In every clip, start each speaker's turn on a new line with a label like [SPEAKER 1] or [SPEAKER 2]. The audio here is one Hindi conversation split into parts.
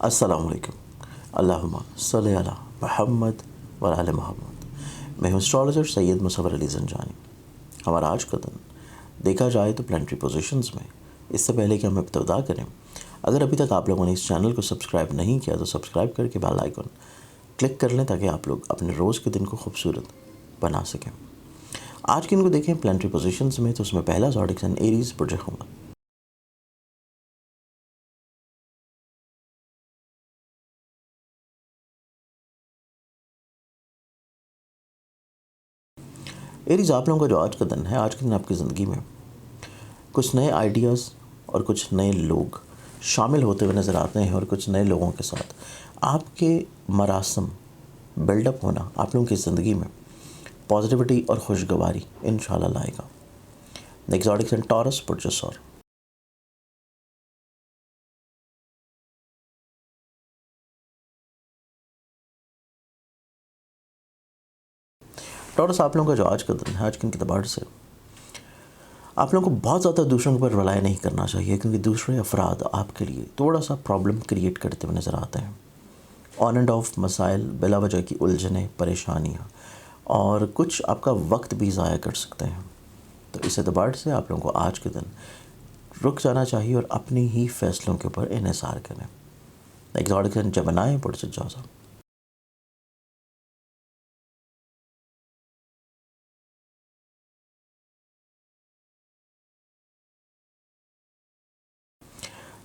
[SPEAKER 1] अस्सलामुअलैकुम। अल्लाहुम्मा सल्लि अला मुहम्मद व आले मोहम्मद। मैं हूँ एस्ट्रोलॉजर सैयद मुसव्वर अली ज़ंजानी। हमारा आज का दिन देखा जाए तो प्लानिटरी पोजीशंस में। इससे पहले कि हम इब्तिदा करें, अगर अभी तक आप लोगों ने इस चैनल को सब्सक्राइब नहीं किया तो सब्सक्राइब करके बेल आइकन क्लिक कर लें ताकि आप लोग अपने रोज़ के दिन को खूबसूरत बना सकें। आज के दिन को देखें प्लानिटरी पोजीशंस में, तो उसमें पहला ज़ोडिक साइन एरीज़ बुर्ज हुमा। एरीज आप लोगों का जो आज का दिन है, आज के दिन आपकी ज़िंदगी में कुछ नए आइडियाज़ और कुछ नए लोग शामिल होते हुए नज़र आते हैं और कुछ नए लोगों के साथ आपके मरासम बिल्डअप होना आप लोगों की ज़िंदगी में पॉजिटिविटी और खुशगवारी इंशाल्लाह लाएगा। नेक्स्ट ज़ोडिक साइन टॉरस बुर्ज सौर। टॉरस आप लोगों का जो आज का दिन है, आज के दिन के एतबार से आप लोगों को बहुत ज़्यादा दूसरों पर रिलाय नहीं करना चाहिए, क्योंकि दूसरे अफराद आपके लिए थोड़ा सा प्रॉब्लम क्रिएट करते हुए नज़र आते हैं। ऑन एंड ऑफ मसाइल, बिला वजह की उलझनें, परेशानियाँ और कुछ आपका वक्त भी ज़ाया कर सकते हैं। तो इस एतबार से आप लोगों को आज के दिन रुक जाना चाहिए और अपनी ही फैसलों के ऊपर इन्हिसार करें। एग्जॉटिक जमनाएँ पुरसे जौज़ा।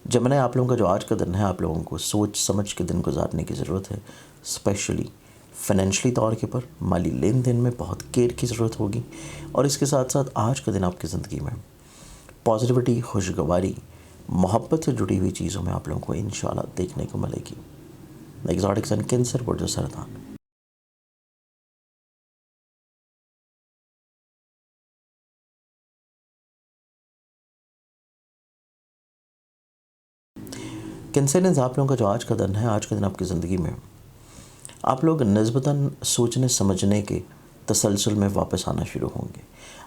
[SPEAKER 1] जमनाए आप लोगों का जो आज का दिन है, आप लोगों को सोच समझ के दिन गुजारने की ज़रूरत है। स्पेशली फाइनेंशली तौर के पर माली लेन देन में बहुत केयर की ज़रूरत होगी। और इसके साथ साथ आज का दिन आपकी ज़िंदगी में पॉजिटिविटी, खुशगवारी, मोहब्बत से जुड़ी हुई चीज़ों में आप लोगों को इंशाल्लाह देखने को मिलेगी। एग्जॉटिक सन कैंसर बुर्ज सरतान। कैंसरियंस आप लोगों का जो आज का दिन है, आज के दिन आपकी ज़िंदगी में आप लोग निस्बतन सोचने समझने के तसलसल में वापस आना शुरू होंगे।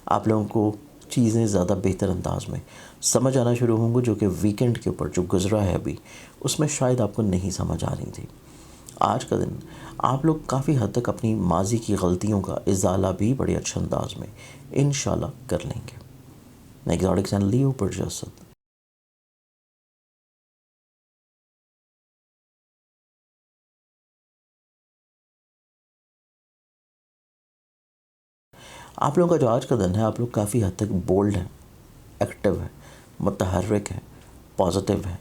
[SPEAKER 1] आप लोगों को चीज़ें ज़्यादा बेहतर अंदाज में समझ आना शुरू होंगे, जो कि वीकेंड के ऊपर जो गुज़रा है अभी, उसमें शायद आपको नहीं समझ आ रही थी। आज का दिन आप लोग काफ़ी हद तक अपनी माजी की गलतियों का इजाला भी बड़े अच्छे अंदाज में इंशाल्लाह कर लेंगे। एग्जॉटिक सन लियो बुर्ज असद। आप लोगों का जो आज का दिन है, आप लोग काफ़ी हद तक बोल्ड हैं, एक्टिव हैं, मुतहर्रिक हैं, पॉजिटिव हैं।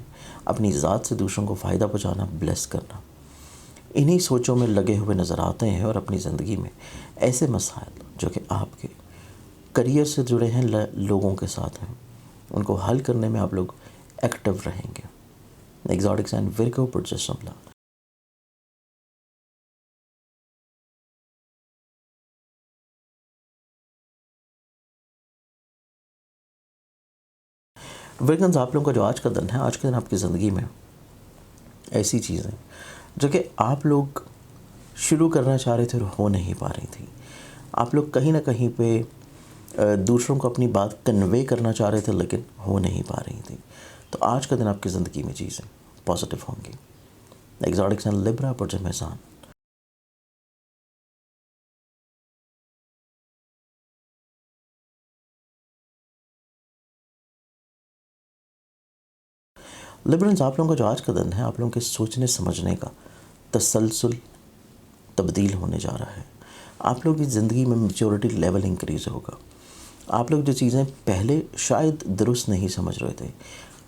[SPEAKER 1] अपनी ज़ात से दूसरों को फ़ायदा पहुँचाना, ब्लेस करना, इन्हीं सोचों में लगे हुए नज़र आते हैं। और अपनी ज़िंदगी में ऐसे मसाइल जो कि आपके करियर से जुड़े हैं, लोगों के साथ हैं, उनको हल करने में आप लोग एक्टिव रहेंगे। एग्जॉटिक साइन विर्गो बुर्ज शिमला। विर्गन्स आप लोगों का जो आज का दिन है, आज के दिन आपकी ज़िंदगी में ऐसी चीज़ें जो कि आप लोग शुरू करना चाह रहे थे और हो नहीं पा रही थी। आप लोग कहीं ना कहीं पे दूसरों को अपनी बात कन्वे करना चाह रहे थे, लेकिन हो नहीं पा रही थी। तो आज का दिन आपकी ज़िंदगी में चीज़ें पॉजिटिव होंगी। एग्जॉटिक सन लिब्रा बुर्ज मेज़ान। लिबरल्स आप लोगों का जो आज का दिन है, आप लोगों के सोचने समझने का तसलसल तब्दील होने जा रहा है। आप लोगों की ज़िंदगी में मेच्योरिटी लेवल इंक्रीज़ होगा। आप लोग जो चीज़ें पहले शायद दुरुस्त नहीं समझ रहे थे,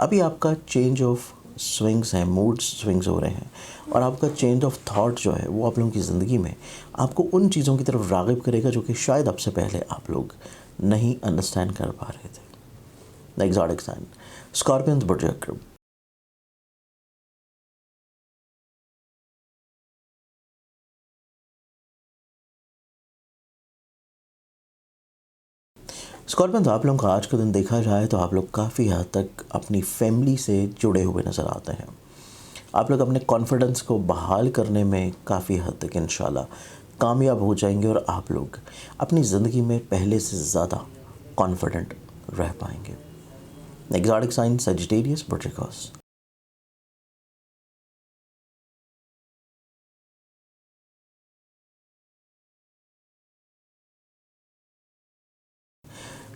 [SPEAKER 1] अभी आपका चेंज ऑफ स्विंग्स हैं, मूड स्विंग्स हो रहे हैं। और आपका चेंज ऑफ थॉट जो है वो आप लोगों की ज़िंदगी में आपको उन चीज़ों की तरफ राग़िब करेगा जो कि शायद अब से पहले आप लोग नहीं अंडरस्टैंड कर पा रहे थे। एग्जॉटिक साइन स्कॉर्पियंस बुर्ज अक्रब। स्कॉर्पियंस आप लोगों का आज का दिन देखा जाए तो आप लोग काफ़ी हद तक अपनी फैमिली से जुड़े हुए नज़र आते हैं। आप लोग अपने कॉन्फिडेंस को बहाल करने में काफ़ी हद तक इंशाल्लाह कामयाब हो जाएंगे और आप लोग अपनी ज़िंदगी में पहले से ज़्यादा कॉन्फिडेंट रह पाएंगे। एग्जॉटिक साइन सजिटेरियस बुर्ज।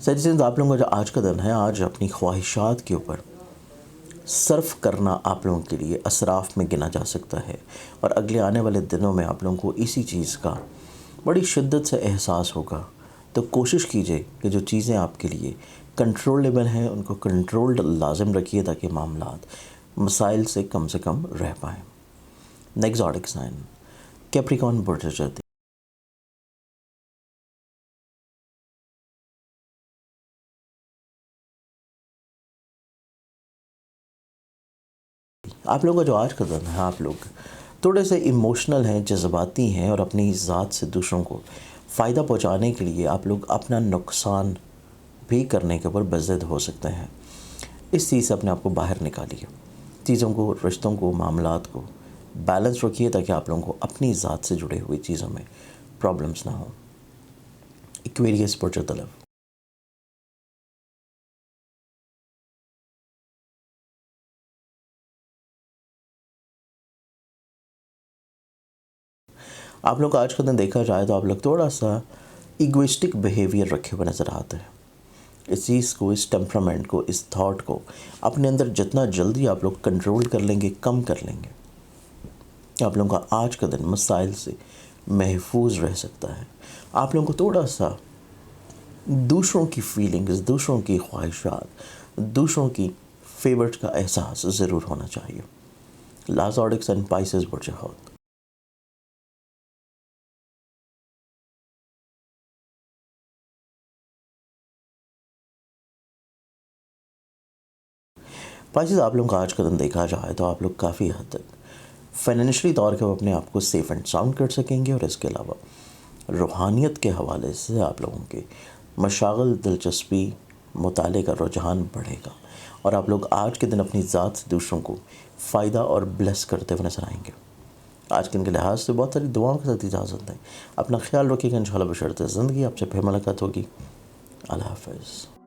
[SPEAKER 1] सजेशंस आप लोगों का जो आज का दिन है, आज अपनी ख्वाहिशात के ऊपर सर्फ करना आप लोगों के लिए असराफ में गिना जा सकता है, और अगले आने वाले दिनों में आप लोगों को इसी चीज़ का बड़ी शिद्दत से एहसास होगा। तो कोशिश कीजिए कि जो चीज़ें आपके लिए कंट्रोलेबल हैं उनको कंट्रोल्ड लाजिम रखिए, ताकि मामलात मसाइल से कम रह पाएँ। नेक्स्ट ज़ोडिक साइन कैप्रिकॉर्न बुर्ज। आप लोगों का जो आज का दिन है, आप लोग थोड़े से इमोशनल हैं, जज्बाती हैं, और अपनी ज़ात से दूसरों को फ़ायदा पहुंचाने के लिए आप लोग अपना नुकसान भी करने के ऊपर बज़िद हो सकते हैं। इस चीज़ से अपने आप को बाहर निकालिए, चीज़ों को, रिश्तों को, मामलात को बैलेंस रखिए, ताकि आप लोगों को अपनी ज़ात से जुड़े हुई चीज़ों में प्रॉब्लम्स ना हो। एक्वेरियस बुर्ज तलब। आप लोग का आज का दिन देखा जाए तो आप लोग थोड़ा सा इगोइस्टिक बिहेवियर रखे हुए नज़र आते हैं। इस चीज़ को, इस टेम्परामेंट को, इस थॉट को अपने अंदर जितना जल्दी आप लोग कंट्रोल कर लेंगे, कम कर लेंगे, आप लोगों का आज का दिन मसाइल से महफूज रह सकता है। आप लोगों को थोड़ा सा दूसरों की फीलिंग्स, दूसरों की ख्वाहिशात, दूसरों की फेवरेट का एहसास ज़रूर होना चाहिए। लाज़ोडिक्स एंड पाइसेस बुर्ज हौत। पाइसेस आप लोगों का आज का दिन देखा जाए तो आप लोग काफ़ी हद तक फाइनेंशियली तौर पर अपने आप को सेफ़ एंड साउंड कर सकेंगे, और इसके अलावा रूहानियत के हवाले से आप लोगों के मशागल, दिलचस्पी, मुताले का रुझान बढ़ेगा, और आप लोग आज के दिन अपनी ज़ात से दूसरों को फ़ायदा और ब्लेस करते हुए नजर आएंगे। आज के दिन के लिहाज से बहुत सारी दुआओं के साथ इजाज़त दें। अपना ख्याल रखिएगा। इंशाल्लाह बशर्ते ज़िंदगी आपसे फिर मुलाकात होगी। अल्लाह हाफ़िज़।